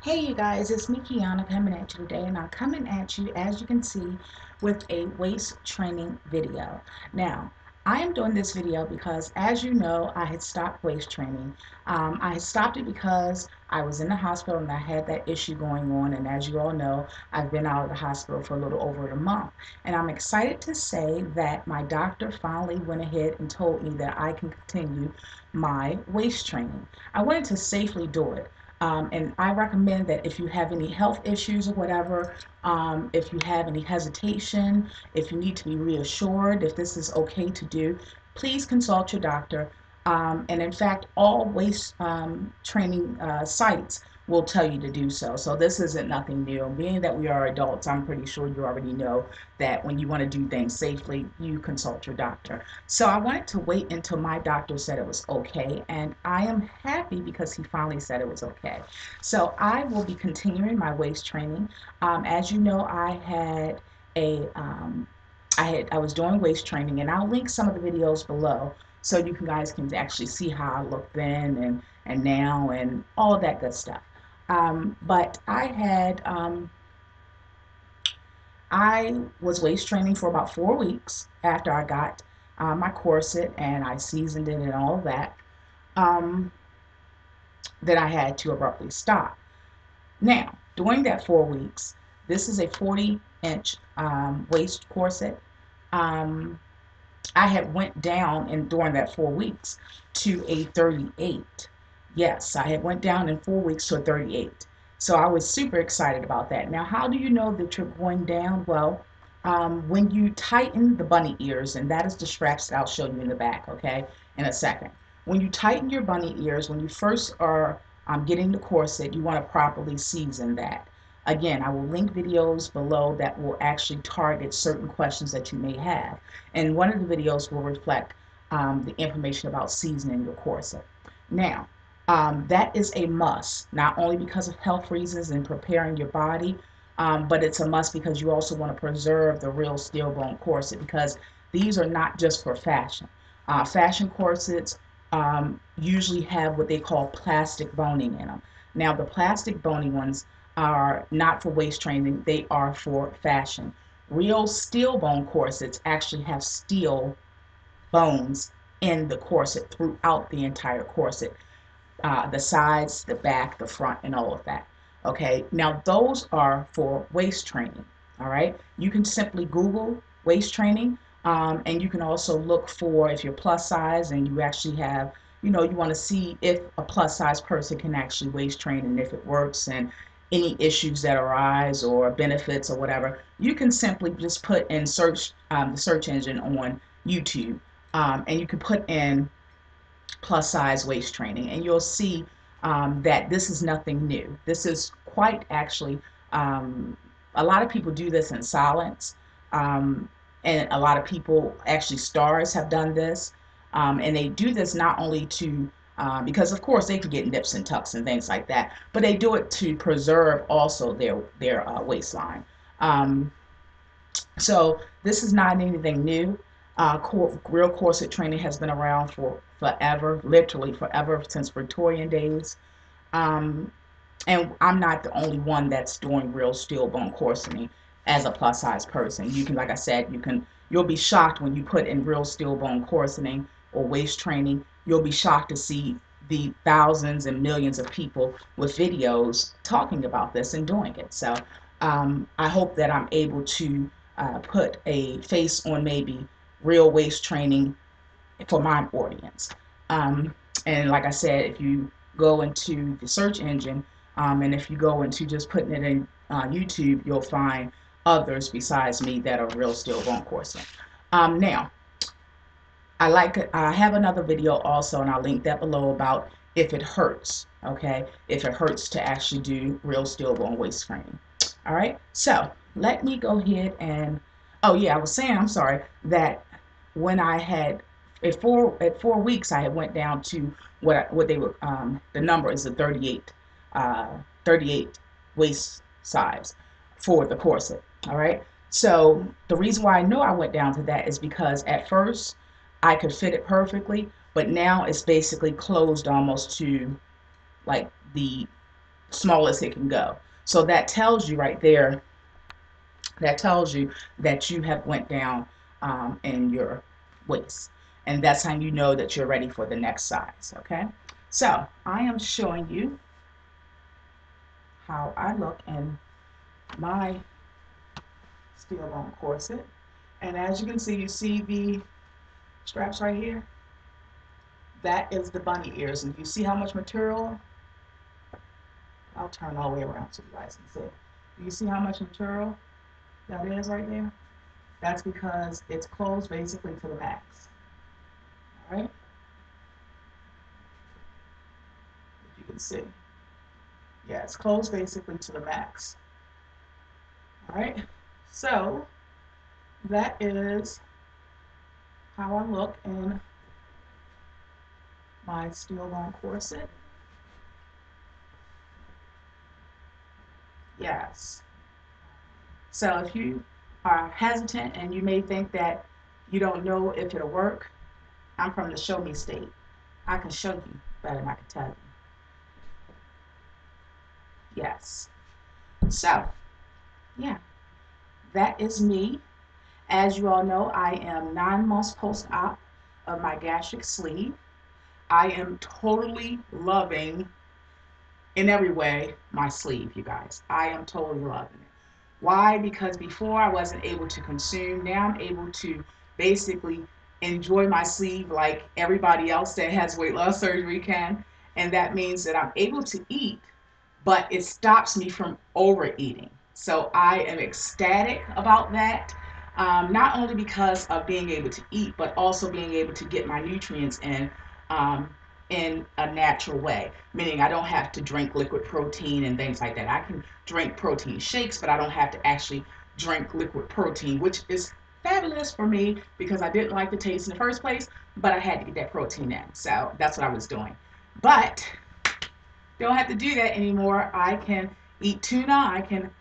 Hey you guys, it's me Kiana coming at you today, and I'm coming at you, as you can see, with a waist training video. Now, I am doing this video because, as you know, I had stopped waist training. I had stopped it because I was in the hospital and I had that issue going on, and as you all know, I've been out of the hospital for a little over a month. And I'm excited to say that my doctor finally went ahead and told me that I can continue my waist training. I wanted to safely do it. And I recommend that if you have any health issues or whatever, if you have any hesitation, if you need to be reassured if this is okay to do, please consult your doctor. And in fact, all waist training sites will tell you to do so. So this isn't nothing new. Being that we are adults, I'm pretty sure you already know that when you want to do things safely, you consult your doctor. So I wanted to wait until my doctor said it was okay, and I am happy because he finally said it was okay. So I will be continuing my waist training. As you know, a I was doing waist training, and I'll link some of the videos below so you guys can actually see how I look then and now and all of that good stuff. But I was waist training for about 4 weeks after I got my corset and I seasoned it and all of that. Um, then I had to abruptly stop. Now, during that 4 weeks, this is a 40-inch waist corset. Um, I had went down in during that 4 weeks to a 38. Yes, I had went down in 4 weeks to a 38. So I was super excited about that. Now, how do you know that you're going down? Well, when you tighten the bunny ears, and that is the straps that I'll show you in the back, okay, in a second. When you tighten your bunny ears, when you first are getting the corset, you want to properly season that. Again, I will link videos below that will actually target certain questions that you may have. And one of the videos will reflect the information about seasoning your corset. Now, that is a must, not only because of health reasons and preparing your body, but it's a must because you also want to preserve the real steel bone corset because these are not just for fashion. Fashion corsets usually have what they call plastic boning in them. Now, the plastic boning ones are not for waist training, they are for fashion. Real steel bone corsets actually have steel bones in the corset throughout the entire corset, the sides, the back, the front, and all of that. Okay, now those are for waist training. All right, you can simply Google waist training, and you can also look for if you're plus size and you actually have, you want to see if a plus size person can actually waist train and if it works and any issues that arise or benefits or whatever. You can simply just put in the search engine on YouTube, and you can put in plus size waist training, and you'll see that this is nothing new. This is quite actually, um, a lot of people do this in silence, um, and a lot of people, actually stars, have done this, and they do this not only to, because of course they can get nips and tucks and things like that, but they do it to preserve also their waistline. Um, so this is not anything new. Real corset training has been around for forever, literally forever, since Victorian days. Um, and I'm not the only one that's doing real steel bone corseting as a plus size person. You can, like I said, you'll be shocked when you put in real steel bone corseting or waist training. You'll be shocked to see the thousands and millions of people with videos talking about this and doing it. So I hope that I'm able to put a face on maybe real waist training for my audience. Um, and like I said, if you go into the search engine, and if you go into just putting it in YouTube, you'll find others besides me that are real steel bone coursing. Now, I have another video also, and I'll link that below, about if it hurts. Okay, if it hurts to actually do real steel bone waist training. All right, so let me go ahead and, oh yeah, I was saying, I'm sorry, that when I had at 4 weeks, I had went down to what they were, the number is a 38, 38 waist size for the corset. All right, so the reason why I know I went down to that is because at first I could fit it perfectly, but now it's basically closed almost to like the smallest it can go. So that tells you right there, that tells you that you have went down in your waist. And that's how you know that you're ready for the next size, okay? So I am showing you how I look in my steel bone corset. And as you can see, you see the straps right here? That is the bunny ears. And you see how much material? I'll turn all the way around so you guys can see. Do you see how much material that is right there? That's because it's closed basically to the max. All right? If you can see. Yeah, it's closed basically to the max. All right? So that is how I look in my steel bone corset. Yes. So if you are hesitant and you may think that you don't know if it'll work, I'm from the show me state. I can show you better than I can tell you. Yes. So, yeah, that is me. As you all know, I am 9 months post-op of my gastric sleeve. I am totally loving, in every way, my sleeve, you guys. I am totally loving it. Why? Because before I wasn't able to consume. Now I'm able to basically enjoy my sleeve like everybody else that has weight loss surgery can. And that means that I'm able to eat, but it stops me from overeating. So I am ecstatic about that. Not only because of being able to eat, but also being able to get my nutrients um, in a natural way. Meaning I don't have to drink liquid protein and things like that. I can drink protein shakes, but I don't have to actually drink liquid protein, which is fabulous for me because I didn't like the taste in the first place, but I had to get that protein in. So that's what I was doing. But don't have to do that anymore. I can eat tuna. I can,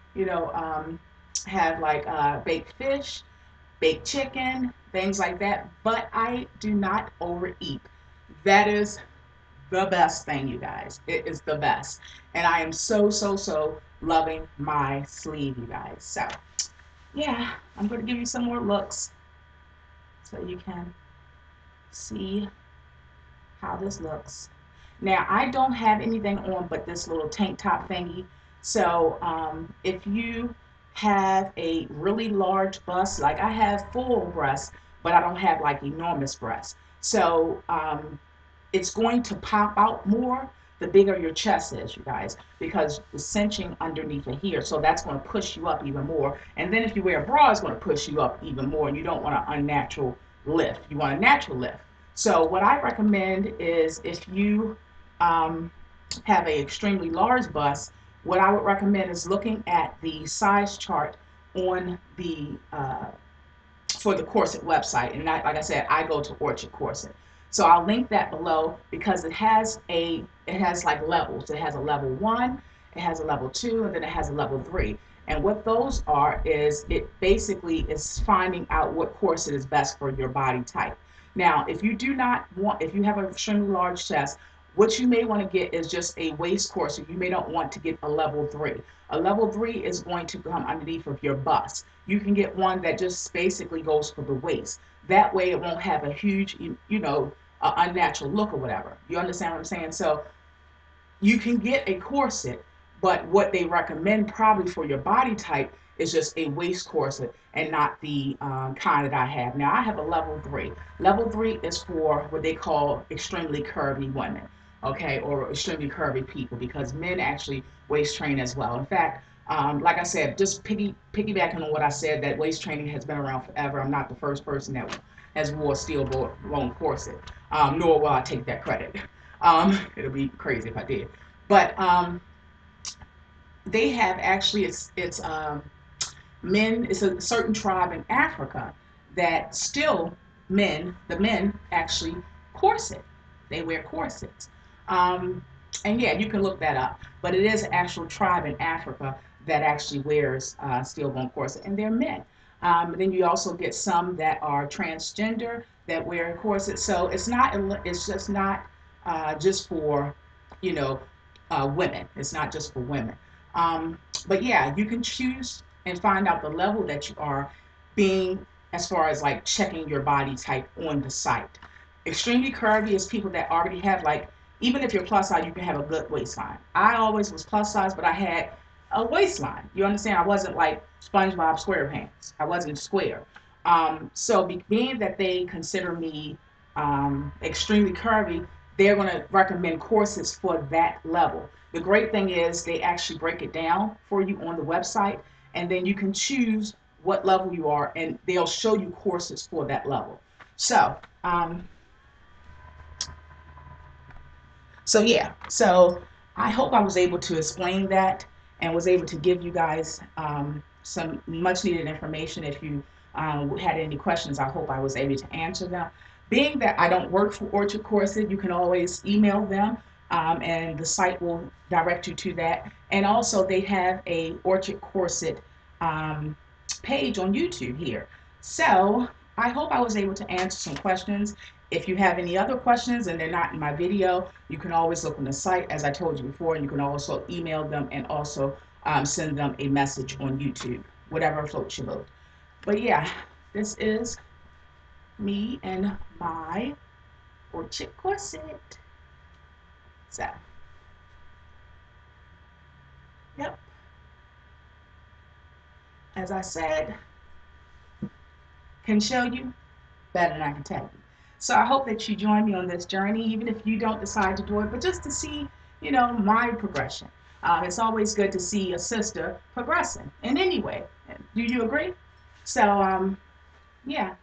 have like baked fish, baked chicken, things like that. But I do not overeat. That is the best thing, you guys. It is the best. And I am so, so, so loving my sleeve, you guys. So, yeah, I'm going to give you some more looks so you can see how this looks. Now, I don't have anything on but this little tank top thingy. So if you have a really large bust, like I have full breasts, but I don't have like enormous breasts. So it's going to pop out more the bigger your chest is, you guys, because the cinching underneath it here. So that's going to push you up even more. And then if you wear a bra, it's going to push you up even more. And you don't want an unnatural lift. You want a natural lift. So what I recommend is if you have an extremely large bust, what I would recommend is looking at the size chart on the for the Corset website. And like I said, I go to Orchard Corset. So I'll link that below because it has like levels. It has a level 1, it has a level 2, and then it has a level 3. And what those are is it basically is finding out what corset is best for your body type. Now, if you have an extremely large chest, what you may want to get is just a waist corset. You may not want to get a level 3. A level 3 is going to come underneath of your bust. You can get one that just basically goes for the waist. That way it won't have a huge, unnatural look or whatever. You understand what I'm saying? So you can get a corset, but what they recommend probably for your body type is just a waist corset and not the kind that I have. Now I have a level 3. Level 3 is for what they call extremely curvy women, okay, or extremely curvy people because men actually waist train as well. In fact, like I said, just piggybacking on what I said, that waist training has been around forever. I'm not the first person that has wore a steel bone corset, nor will I take that credit. It'll be crazy if I did. But they have actually it's men. It's a certain tribe in Africa that still the men actually corset. They wear corsets. And yeah, you can look that up. But it is an actual tribe in Africa that actually wears steel bone corset, and they're men. Then you also get some that are transgender that wear corsets. So it's not. It's just not just for, you know, women. It's not just for women. Um, but yeah, you can choose and find out the level that you are being as far as like checking your body type on the site. Extremely curvy is people that already have like, even if you're plus size, you can have a good waistline. I always was plus size, but I had a waistline. You understand? I wasn't like SpongeBob SquarePants. I wasn't square. So being that they consider me extremely curvy, they're going to recommend courses for that level. The great thing is they actually break it down for you on the website, and then you can choose what level you are, and they'll show you courses for that level. So, um, so I hope I was able to explain that and was able to give you guys some much needed information. If you had any questions, I hope I was able to answer them. Being that I don't work for Orchard Corset, you can always email them, and the site will direct you to that. And also, they have a Orchard Corset um, page on YouTube here. So I hope I was able to answer some questions. If you have any other questions and they're not in my video, you can always look on the site, as I told you before, and you can also email them and also send them a message on YouTube, whatever floats your boat. But yeah, this is me and my Orchid Corset. So, yep, as I said, can show you better than I can tell you. So I hope that you join me on this journey, even if you don't decide to do it, but just to see, my progression. It's always good to see a sister progressing in any way. Do you agree? So, yeah.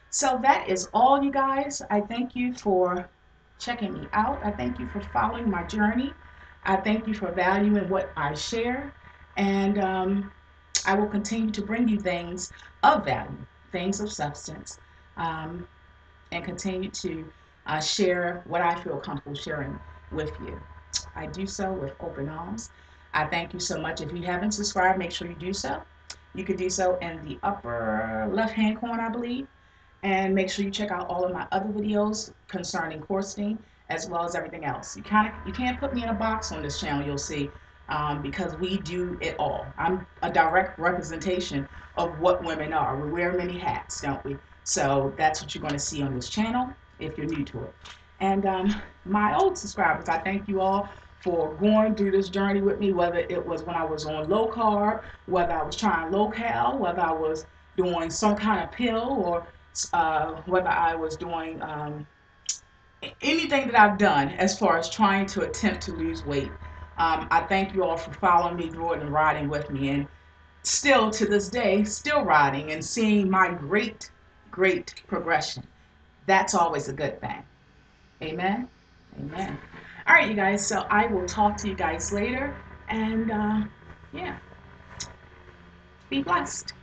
So that is all, you guys. I thank you for checking me out. I thank you for following my journey. I thank you for valuing what I share. And I will continue to bring you things of value, things of substance. Um, and continue to share what I feel comfortable sharing with you. I do so with open arms. I thank you so much. If you haven't subscribed, make sure you do so. You can do so in the upper left hand corner, I believe. And make sure you check out all of my other videos concerning corseting as well as everything else. You can't put me in a box on this channel, you'll see, because we do it all. I'm a direct representation of what women are. We wear many hats, don't we? So that's what you're going to see on this channel if you're new to it. And my old subscribers, I thank you all for going through this journey with me, whether it was when I was on low carb, whether I was trying low cal, whether I was doing some kind of pill, or whether I was doing anything that I've done as far as trying to attempt to lose weight. I thank you all for following me through it and riding with me, and still to this day, still riding and seeing my great progression. That's always a good thing. Amen. Amen. All right, you guys. So I will talk to you guys later, and yeah, be blessed.